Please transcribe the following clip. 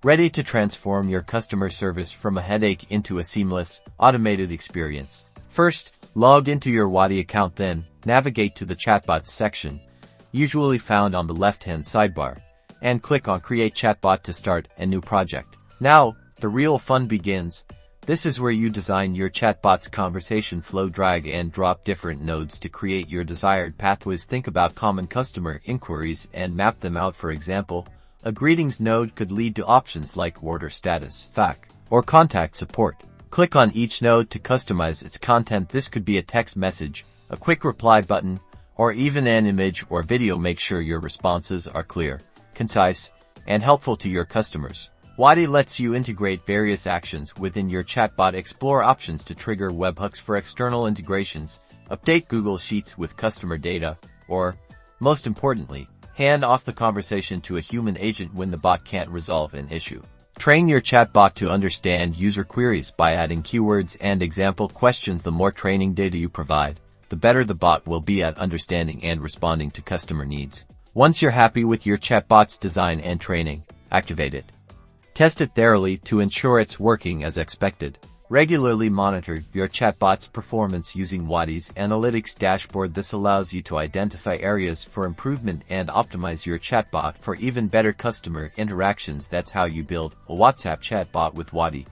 ready to transform your customer service from a headache into a seamless, automated experience. First, log into your Wati account, then navigate to the Chatbots section, usually found on the left-hand sidebar, and click on Create Chatbot to start a new project. Now, the real fun begins. This is where you design your chatbot's conversation flow, drag and drop different nodes to create your desired pathways. Think about common customer inquiries and map them out. For example, a greetings node could lead to options like order status, FAQ, or contact support. Click on each node to customize its content. This could be a text message, a quick reply button, or even an image or video. Make sure your responses are clear, concise, and helpful to your customers. Wati lets you integrate various actions within your chatbot. Explore options to trigger webhooks for external integrations, update Google Sheets with customer data, or, most importantly, hand off the conversation to a human agent when the bot can't resolve an issue. Train your chatbot to understand user queries by adding keywords and example questions. The more training data you provide, the better the bot will be at understanding and responding to customer needs. Once you're happy with your chatbot's design and training, activate it. Test it thoroughly to ensure it's working as expected. Regularly monitor your chatbot's performance using Wati's analytics dashboard. This allows you to identify areas for improvement and optimize your chatbot for even better customer interactions. That's how you build a WhatsApp chatbot with Wati.